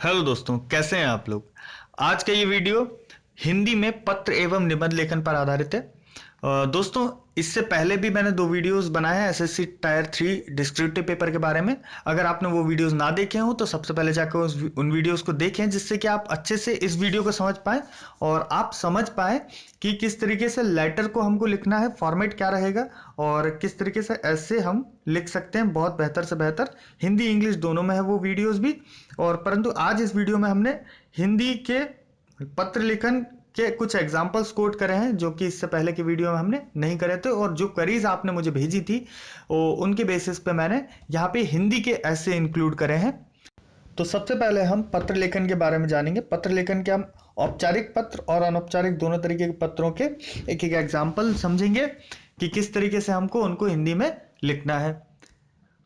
Hello दोस्तों, कैसे हैं आप लोग। आज का ये वीडियो हिंदी में पत्र एवं निबंध लेखन पर आधारित है। दोस्तों, इससे पहले भी मैंने 2 वीडियोस बनाए हैं एसएससी टायर 3 डिस्क्रिप्टिव पेपर के बारे में। अगर आपने वो वीडियोस ना देखे हो तो सबसे पहले जाकर उन वीडियोस को देखें, जिससे कि आप अच्छे से इस वीडियो को समझ पाए और आप समझ पाए कि किस तरीके से लेटर को हमको लिखना है, फॉर्मेट क्या रहेगा और किस तरीके से ऐसे हम लिख सकते हैं बहुत बेहतर से बेहतर। हिंदी इंग्लिश दोनों में है वो वीडियोस भी। और परंतु आज इस वीडियो में हमने हिंदी के पत्र लेखन के कुछ एग्जाम्पल्स कोट करे हैं, जो कि इससे पहले की वीडियो में हमने नहीं करे थे। और जो क्वेरीज आपने मुझे भेजी थी वो उनके बेसिस पे मैंने यहाँ पे हिंदी के ऐसे इंक्लूड करे हैं। तो सबसे पहले हम पत्र लेखन के बारे में जानेंगे। पत्र लेखन के हम औपचारिक पत्र और अनौपचारिक दोनों तरीके के पत्रों के एक एक एग्जाम्पल समझेंगे कि किस तरीके से हमको उनको हिंदी में लिखना है।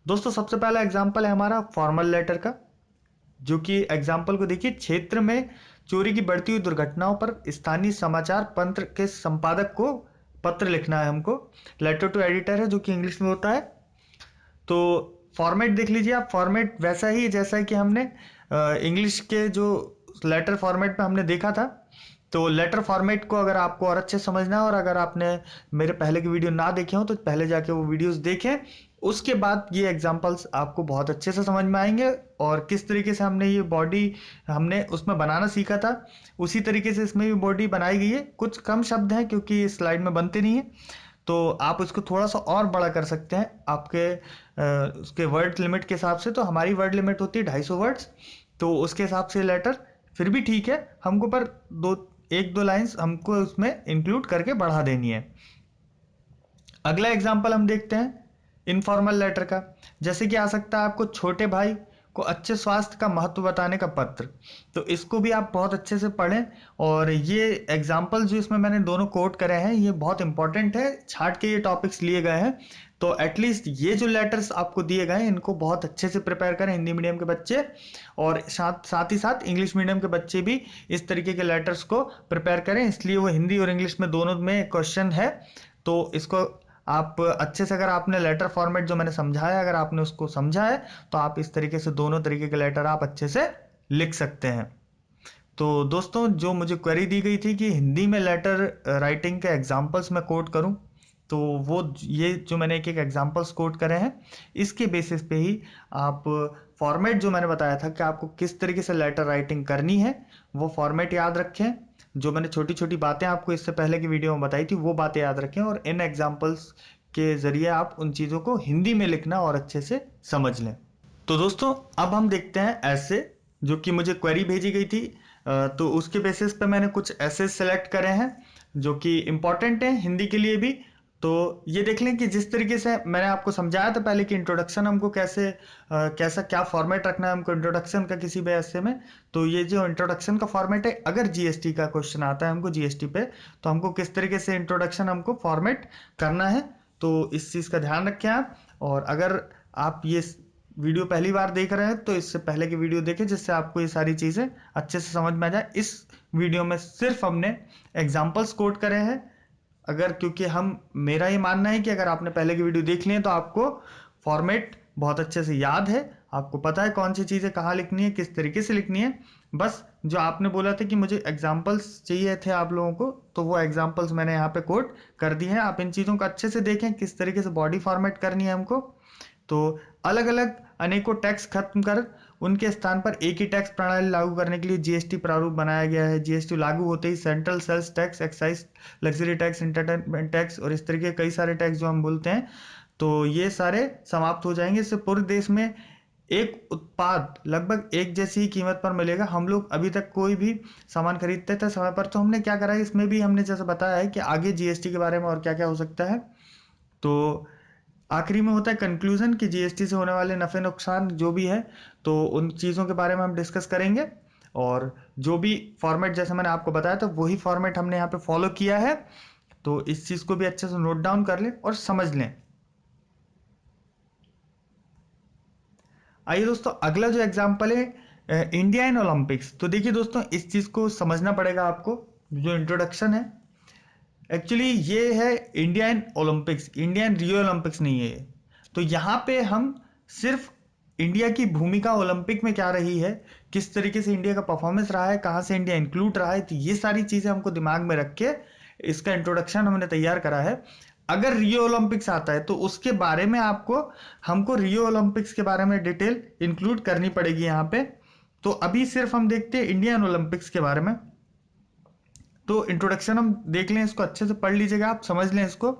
दोस्तों, सबसे पहला एग्जाम्पल है हमारा फॉर्मल लेटर का, जो कि एग्जाम्पल को देखिए। क्षेत्र में चोरी की बढ़ती हुई दुर्घटनाओं पर स्थानीय समाचार पत्र के संपादक को पत्र लिखना है हमको। लेटर टू एडिटर है, जो कि इंग्लिश में होता है। तो फॉर्मेट देख लीजिए आप, फॉर्मेट वैसा ही जैसा कि हमने इंग्लिश के जो लेटर फॉर्मेट में हमने देखा था। तो लेटर फॉर्मेट को अगर आपको और अच्छे समझना है और अगर आपने मेरे पहले की वीडियो ना देखे हो तो पहले जाके वो वीडियोस देखें। उसके बाद ये एग्जांपल्स आपको बहुत अच्छे से समझ में आएंगे और किस तरीके से हमने ये बॉडी हमने उसमें बनाना सीखा था उसी तरीके से इसमें भी बॉडी बनाई गई है। कुछ कम शब्द हैं क्योंकि इस स्लाइड में बनते नहीं है, तो आप उसको थोड़ा सा और बड़ा कर सकते हैं आपके उसके वर्ड लिमिट के हिसाब से। तो हमारी वर्ड लिमिट होती है 250 वर्ड्स, तो उसके हिसाब से लेटर फिर भी ठीक है हमको, पर एक दो लाइंस हमको उसमें इंक्लूड करके बढ़ा देनी है। अगला एग्जाम्पल हम देखते हैं इनफॉर्मल लेटर का। जैसे कि आ सकता है आपको छोटे भाई को अच्छे स्वास्थ्य का महत्व बताने का पत्र। तो इसको भी आप बहुत अच्छे से पढ़ें। और ये एग्जाम्पल जो इसमें मैंने दोनों कोट करे हैं ये बहुत इंपॉर्टेंट है, छाट के ये टॉपिक्स लिए गए हैं। तो एटलीस्ट ये जो लेटर्स आपको दिए गए हैं इनको बहुत अच्छे से प्रिपेयर करें हिंदी मीडियम के बच्चे, और साथ ही साथ इंग्लिश मीडियम के बच्चे भी इस तरीके के लेटर्स को प्रिपेयर करें। इसलिए वो हिंदी और इंग्लिश में दोनों में क्वेश्चन है। तो इसको आप अच्छे से, अगर आपने लेटर फॉर्मेट जो मैंने समझाया अगर आपने उसको समझा है तो आप इस तरीके से दोनों तरीके के लेटर आप अच्छे से लिख सकते हैं। तो दोस्तों, जो मुझे क्वेरी दी गई थी कि हिंदी में लेटर राइटिंग के एग्जांपल्स मैं कोट करूं, तो वो ये जो मैंने एक एक एग्जांपल्स कोट करे हैं इसके बेसिस पे ही आप फॉर्मेट जो मैंने बताया था कि आपको किस तरीके से लेटर राइटिंग करनी है वो फॉर्मेट याद रखें। जो मैंने छोटी छोटी बातें आपको इससे पहले की वीडियो में बताई थी वो बातें याद रखें और इन एग्जांपल्स के जरिए आप उन चीज़ों को हिंदी में लिखना और अच्छे से समझ लें। तो दोस्तों, अब हम देखते हैं ऐसे जो कि मुझे क्वेरी भेजी गई थी। तो उसके बेसिस पे मैंने कुछ ऐसे सेलेक्ट करे हैं जो कि इंपॉर्टेंट हैं हिंदी के लिए भी। तो ये देख लें कि जिस तरीके से मैंने आपको समझाया था पहले कि इंट्रोडक्शन हमको कैसे कैसा क्या फॉर्मेट रखना है हमको इंट्रोडक्शन का किसी भी ऐसे में। तो ये जो इंट्रोडक्शन का फॉर्मेट है, अगर जीएसटी का क्वेश्चन आता है हमको जीएसटी पे, तो हमको किस तरीके से इंट्रोडक्शन हमको फॉर्मेट करना है, तो इस चीज़ का ध्यान रखें आप। और अगर आप ये वीडियो पहली बार देख रहे हैं तो इससे पहले की वीडियो देखें, जिससे आपको ये सारी चीज़ें अच्छे से समझ में आ जाए। इस वीडियो में सिर्फ हमने एग्जाम्पल्स कोट करे हैं, अगर क्योंकि मेरा ये मानना है कि अगर आपने पहले की वीडियो देख ली है तो आपको फॉर्मेट बहुत अच्छे से याद है, आपको पता है कौन सी चीज़ें कहाँ लिखनी है, किस तरीके से लिखनी है। बस जो आपने बोला था कि मुझे एग्जाम्पल्स चाहिए थे आप लोगों को, तो वो एग्जाम्पल्स मैंने यहाँ पे कोट कर दी हैं। आप इन चीज़ों को अच्छे से देखें किस तरीके से बॉडी फॉर्मेट करनी है हमको। तो अलग अलग अनेकों टैक्स खत्म कर उनके स्थान पर एक ही टैक्स प्रणाली लागू करने के लिए जीएसटी प्रारूप बनाया गया है। जीएसटी लागू होते ही central sales tax, excise, luxury tax, entertainment tax और इस तरीके कई सारे टैक्स जो हम बोलते हैं, तो ये सारे समाप्त हो जाएंगे। इससे पूरे देश में एक उत्पाद लगभग एक जैसी ही कीमत पर मिलेगा। हम लोग अभी तक कोई भी सामान खरीदते थे समय पर, तो हमने क्या करा है इसमें भी हमने जैसे बताया है कि आगे जीएसटी के बारे में और क्या क्या हो सकता है। तो आखिरी में होता है कंक्लूजन कि जीएसटी से होने वाले नफे नुकसान जो भी है, तो उन चीज़ों के बारे में हम डिस्कस करेंगे। और जो भी फॉर्मेट जैसे मैंने आपको बताया तो वही फॉर्मेट हमने यहाँ पे फॉलो किया है। तो इस चीज़ को भी अच्छे से नोट डाउन कर लें और समझ लें। आइए दोस्तों, अगला जो एग्जाम्पल है इंडियन ओलंपिक्स। तो देखिए दोस्तों, इस चीज़ को समझना पड़ेगा आपको। जो इंट्रोडक्शन है एक्चुअली ये है Indian Olympics, Indian Rio Olympics नहीं है ये। तो यहाँ पे हम सिर्फ इंडिया की भूमिका ओलंपिक में क्या रही है, किस तरीके से इंडिया का परफॉर्मेंस रहा है, कहाँ से इंडिया इंक्लूड रहा है, तो ये सारी चीज़ें हमको दिमाग में रख के इसका इंट्रोडक्शन हमने तैयार करा है। अगर रियो ओलंपिक्स आता है तो उसके बारे में आपको हमको रियो ओलंपिक्स के बारे में डिटेल इंक्लूड करनी पड़ेगी यहाँ पे। तो अभी सिर्फ हम देखते हैं इंडियन ओलंपिक्स के बारे में। तो इंट्रोडक्शन हम देख लें, इसको अच्छे से पढ़ लीजिएगा, आप समझ लें इसको।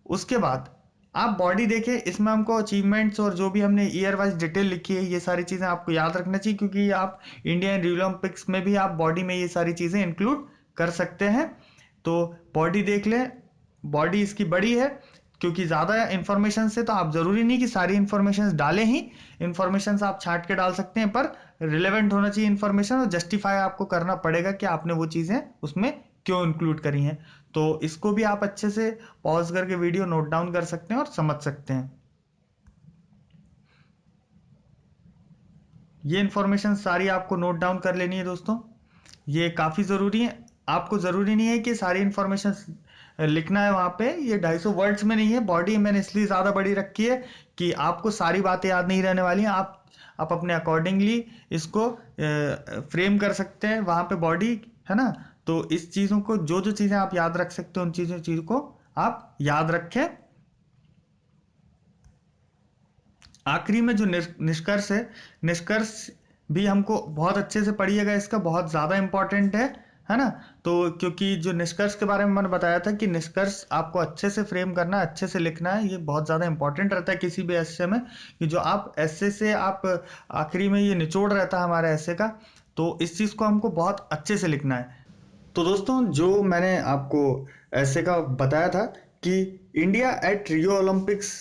उसके बाद आप बॉडी देखें, इसमें हमको अचीवमेंट्स और जो भी हमने ईयर वाइज डिटेल लिखी है ये सारी चीज़ें आपको याद रखना चाहिए, क्योंकि आप इंडियन रियो ओलंपिक्स में भी आप बॉडी में ये सारी चीज़ें इंक्लूड कर सकते हैं। तो बॉडी देख लें, बॉडी इसकी बड़ी है, क्योंकि ज़्यादा इन्फॉर्मेशन से तो आप ज़रूरी नहीं कि सारी इन्फॉर्मेशन डालें ही, इन्फॉर्मेशन आप छांट के डाल सकते हैं, पर रिलेवेंट होना चाहिए इन्फॉर्मेशन, और जस्टिफाई आपको करना पड़ेगा कि आपने वो चीज़ें उसमें क्यों इंक्लूड करी हैं। तो इसको भी आप अच्छे से पॉज करके वीडियो नोट डाउन कर सकते हैं और समझ सकते हैं। ये इन्फॉर्मेशन सारी आपको नोट डाउन कर लेनी है दोस्तों, ये काफ़ी ज़रूरी है। आपको ज़रूरी नहीं है कि सारी इन्फॉर्मेशन लिखना है वहाँ पे, ये 250 वर्ड्स में नहीं है। बॉडी मैंने इसलिए ज़्यादा बड़ी रखी है कि आपको सारी बातें याद नहीं रहने वाली हैं। आप अपने अकॉर्डिंगली इसको फ्रेम कर सकते हैं वहाँ पे, बॉडी है ना। तो इस चीज़ों को जो जो चीज़ें आप याद रख सकते हो उन चीज़ को आप याद रखें। आखिरी में जो निष्कर्ष है, निष्कर्ष भी हमको बहुत अच्छे से पढ़िएगा, इसका बहुत ज़्यादा इंपॉर्टेंट है ना। तो क्योंकि जो निष्कर्ष के बारे में मैंने बताया था कि निष्कर्ष आपको अच्छे से फ्रेम करना है, अच्छे से लिखना है, ये बहुत ज़्यादा इंपॉर्टेंट रहता है किसी भी ऐसे में, कि जो आप ऐसे से आप आखिरी में ये निचोड़ रहता है हमारे ऐसे का, तो इस चीज़ को हमको बहुत अच्छे से लिखना है। तो दोस्तों, जो मैंने आपको ऐसे का बताया था कि इंडिया एट रियो ओलंपिक्स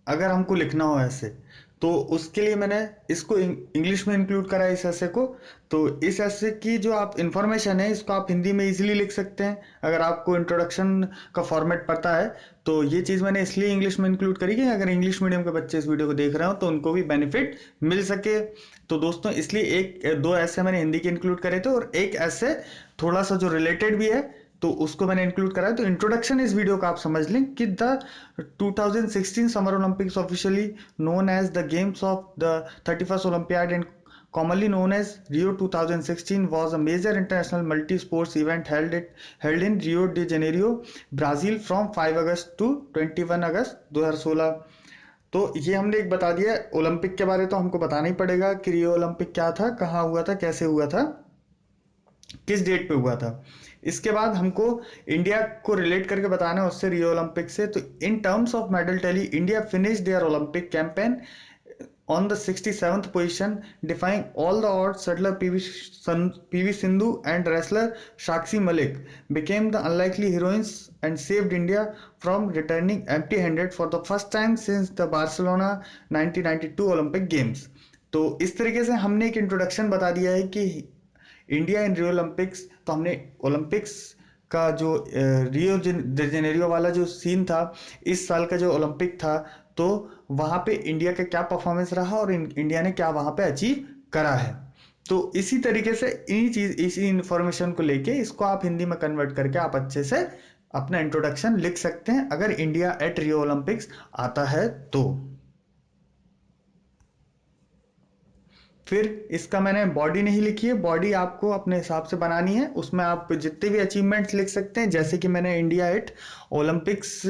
अगर हमको लिखना हो ऐसे, तो उसके लिए मैंने इसको इंग्लिश में इंक्लूड करा है इस ऐसे को। तो इस ऐसे की जो आप इंफॉर्मेशन है इसको आप हिंदी में इजीली लिख सकते हैं अगर आपको इंट्रोडक्शन का फॉर्मेट पता है। तो ये चीज़ मैंने इसलिए इंग्लिश में इंक्लूड करी कि अगर इंग्लिश मीडियम के बच्चे इस वीडियो को देख रहे हो तो उनको भी बेनिफिट मिल सके। तो दोस्तों, इसलिए एक दो ऐसे मैंने हिंदी के इंक्लूड करे थे, और एक ऐसे थोड़ा सा जो रिलेटेड भी है तो उसको मैंने इंक्लूड करा है। तो इंट्रोडक्शन इस वीडियो का आप समझ लें कि the 2016 summer Olympics officially known as the games of the 31st Olympiad and commonly known as Rio 2016 was a major international multi-sports event held in Rio de Janeiro, Brazil from 5 August to 21 अगस्त 2016। तो ये हमने एक बता दिया। Olympic के बारे तो हमको बताना ही पड़ेगा कि रियो ओलंपिक क्या था, कहाँ हुआ था, कैसे हुआ था, किस डेट पे हुआ था। इसके बाद हमको इंडिया को रिलेट करके बताना है उससे, रियो ओलंपिक से। तो in terms of medal tally, India finish their Olympic campaign on the 67th position, defying all the odds. Shutler PV Sindhu and wrestler Shakshi Malik became the unlikely heroines and saved India from returning empty-handed for the first time since the Barcelona 1992 Olympic Games। तो इस तरीके से हमने एक introduction बता दिया है कि इंडिया इन रियो ओलंपिक्स। तो हमने ओलंपिक्स का जो रियो दे जेनेरियो वाला जो सीन था, इस साल का जो ओलंपिक था, तो वहाँ पे इंडिया का क्या परफॉर्मेंस रहा और इंडिया ने क्या वहाँ पे अचीव करा है। तो इसी तरीके से इसी इंफॉर्मेशन को लेके इसको आप हिंदी में कन्वर्ट करके आप अच्छे से अपना इंट्रोडक्शन लिख सकते हैं अगर इंडिया एट रियो ओलंपिक्स आता है तो। फिर इसका मैंने बॉडी नहीं लिखी है, बॉडी आपको अपने हिसाब से बनानी है। उसमें आप जितने भी अचीवमेंट्स लिख सकते हैं, जैसे कि मैंने इंडिया एट ओलंपिक्स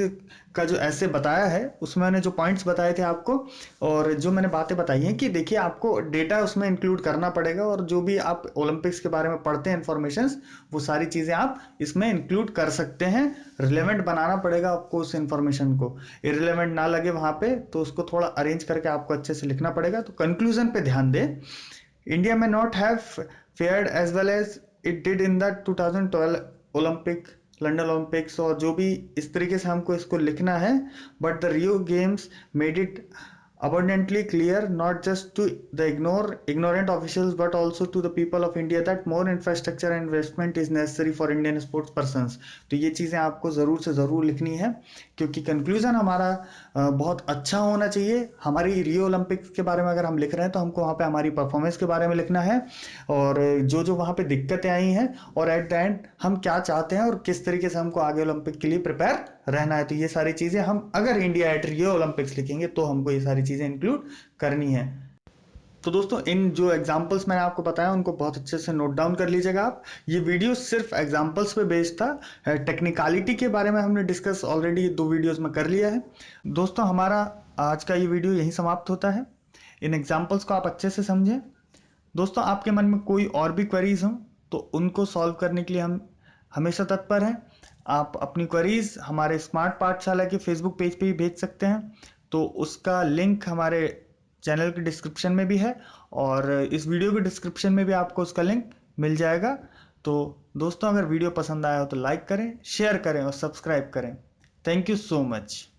का जो ऐसे बताया है उसमें मैंने जो पॉइंट्स बताए थे आपको, और जो मैंने बातें बताई हैं कि देखिए आपको डेटा उसमें इंक्लूड करना पड़ेगा, और जो भी आप ओलंपिक्स के बारे में पढ़ते हैं इन्फॉर्मेशंस, वो सारी चीज़ें आप इसमें इंक्लूड कर सकते हैं। रिलेवेंट बनाना पड़ेगा आपको उस इन्फॉर्मेशन को, इररिलेवेंट ना लगे वहाँ पे, तो उसको थोड़ा अरेंज करके आपको अच्छे से लिखना पड़ेगा। तो कंक्लूजन पे ध्यान दें, इंडिया में not have fared as well as it did in the 2012 Olympic, London Olympics, और जो भी इस तरीके से हमको इसको लिखना है। But the Rio games made it abundantly clear, not just to the ignorant officials but also to the people of India, that more infrastructure and investment is necessary for Indian sports persons। तो ये चीज़ें आपको ज़रूर से ज़रूर लिखनी है, क्योंकि कंक्लूजन हमारा बहुत अच्छा होना चाहिए। हमारी रियो ओलंपिक्स के बारे में अगर हम लिख रहे हैं तो हमको वहाँ पे हमारी परफॉर्मेंस के बारे में लिखना है, और जो जो वहाँ पे दिक्कतें आई हैं, और एट द एंड हम क्या चाहते हैं और किस तरीके से हमको आगे ओलंपिक के लिए प्रिपेयर रहना है, तो ये सारी चीज़ें हम अगर इंडिया एट रियो ओलंपिक्स लिखेंगे तो हमको ये सारी चीज़ें इंक्लूड करनी है। तो दोस्तों इन जो एग्जाम्पल्स मैंने आपको बताया उनको बहुत अच्छे से नोट डाउन कर लीजिएगा आप। ये वीडियो सिर्फ एग्जाम्पल्स पे बेस्ड था, टेक्निकलिटी के बारे में हमने डिस्कस ऑलरेडी 2 वीडियोस में कर लिया है। दोस्तों हमारा आज का ये वीडियो यहीं समाप्त होता है। इन एग्जाम्पल्स को आप अच्छे से समझें। दोस्तों आपके मन में कोई और भी क्वेरीज हों तो उनको सॉल्व करने के लिए हम हमेशा तत्पर हैं। आप अपनी क्वेरीज हमारे स्मार्ट पाठशाला के फेसबुक पेज पे ही भेज सकते हैं, तो उसका लिंक हमारे चैनल के डिस्क्रिप्शन में भी है और इस वीडियो के डिस्क्रिप्शन में भी आपको उसका लिंक मिल जाएगा। तो दोस्तों अगर वीडियो पसंद आया हो तो लाइक करें, शेयर करें और सब्सक्राइब करें। Thank you so much.